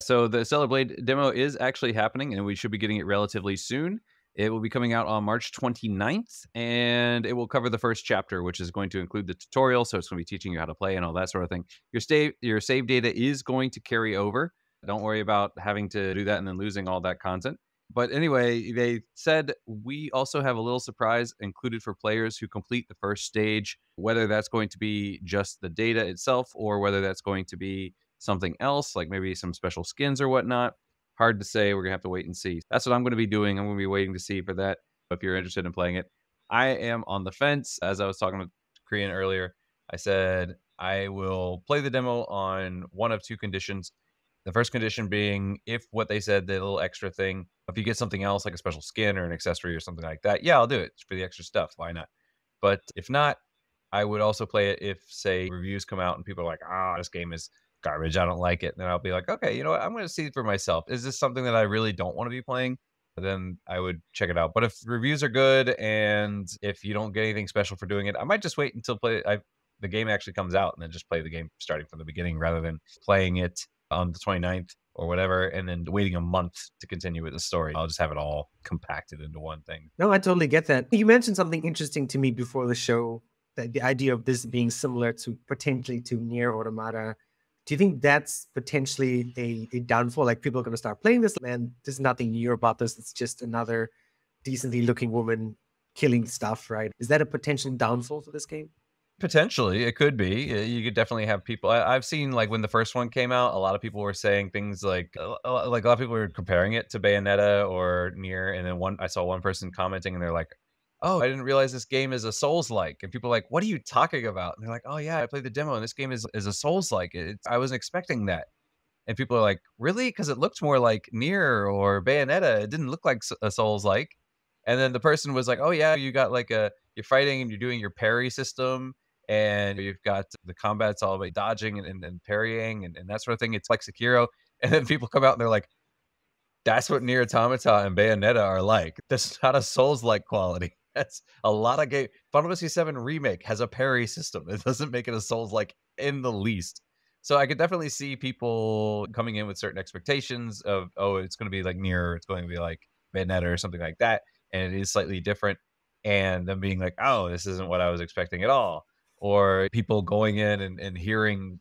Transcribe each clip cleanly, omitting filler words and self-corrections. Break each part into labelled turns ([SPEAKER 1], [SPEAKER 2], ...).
[SPEAKER 1] So the Stellar Blade demo is actually happening, and we should be getting it relatively soon. It will be coming out on March 29th, and it will cover the first chapter, which is going to include the tutorial. So it's going to be teaching you how to play and all that sort of thing. Your save data is going to carry over. Don't worry about having to do that and then losing all that content. But anyway, they said we also have a little surprise included for players who complete the first stage, whether that's going to be just the data itself or whether that's going to be something else, like maybe some special skins or whatnot. Hard to say. We're gonna have to wait and see. That's what I'm gonna be doing. I'm gonna be waiting to see for that. If you're interested in playing it, I am on the fence. As I was talking with Korean earlier, I said I will play the demo on one of two conditions. The first condition being if what they said, the little extra thing, if you get something else like a special skin or an accessory or something like that, yeah, I'll do it for the extra stuff. Why not? But if not, I would also play it if, say, reviews come out and people are like, "Ah, this game is garbage. I don't like it." Then I'll be like, "Okay, you know what? I'm going to see it for myself. Is this something that I really don't want to be playing?" Then I would check it out. But if reviews are good and if you don't get anything special for doing it, I might just wait until the game actually comes out and then just play the game starting from the beginning rather than playing it on the 29th or whatever and then waiting a month to continue with the story. I'll just have it all compacted into one thing.
[SPEAKER 2] No, I totally get that. You mentioned something interesting to me before the show, that the idea of this being similar to potentially to Near Automata. Do you think that's potentially a downfall? Like people are going to start playing this, man, there's nothing new about this. It's just another decently looking woman killing stuff, right? Is that a potential downfall for this game?
[SPEAKER 1] Potentially, it could be. You could definitely have people. I've seen like when the first one came out, a lot of people were saying things like a lot of people were comparing it to Bayonetta or Nier, and then I saw one person commenting, and they're like, "Oh, I didn't realize this game is a Souls-like." And people are like, "What are you talking about?" And they're like, "Oh yeah, I played the demo, and this game is a Souls-like. I wasn't expecting that." And people are like, "Really?" Because it looked more like Nier or Bayonetta. It didn't look like a Souls-like. And then the person was like, "Oh yeah, you got like you're fighting and you're doing your parry system." And you've got the combat's all about dodging and parrying and that sort of thing. It's like Sekiro. And then people come out and they're like, that's what Nier Automata and Bayonetta are like. That's not a Souls-like quality. That's a lot of game. Final Fantasy VII Remake has a parry system. It doesn't make it a Souls-like in the least. So I could definitely see people coming in with certain expectations of, oh, it's going to be like Nier, it's going to be like Bayonetta or something like that, and it is slightly different. And them being like, oh, this isn't what I was expecting at all. Or people going in and hearing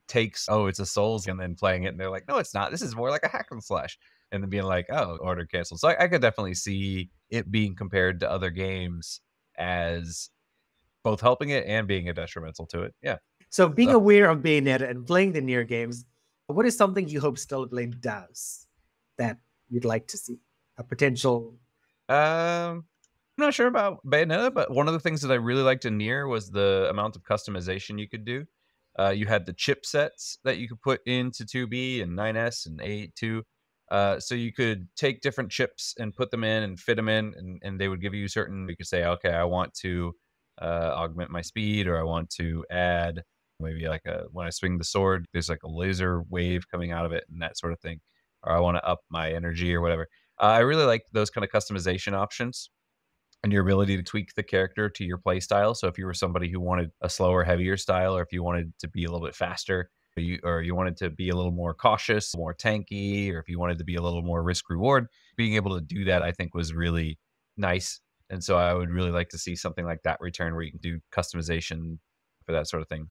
[SPEAKER 1] takes, oh, it's a Souls, and then playing it, and they're like, no, it's not. This is more like a hack and slash. And then being like, oh, order canceled. So I could definitely see it being compared to other games as both helping it and being a detrimental to it. Yeah.
[SPEAKER 2] So being
[SPEAKER 1] So,
[SPEAKER 2] aware of Bayonetta and playing the Nier games, what is something you hope Stellar Blade does that you'd like to see? A potential.
[SPEAKER 1] I'm not sure about Bayonetta, but one of the things that I really liked in Nier was the amount of customization you could do. You had the chipsets that you could put into 2B and 9S and 8.2. So you could take different chips and put them in and fit them in, and they would give you certain. You could say, okay, I want to augment my speed, or I want to add maybe like when I swing the sword, there's like a laser wave coming out of it and that sort of thing, or I want to up my energy or whatever. I really like those kind of customization options and your ability to tweak the character to your play style. So if you were somebody who wanted a slower, heavier style, or if you wanted to be a little bit faster, or you wanted to be a little more cautious, more tanky, or if you wanted to be a little more risk reward, being able to do that, I think was really nice. And so I would really like to see something like that return where you can do customization for that sort of thing.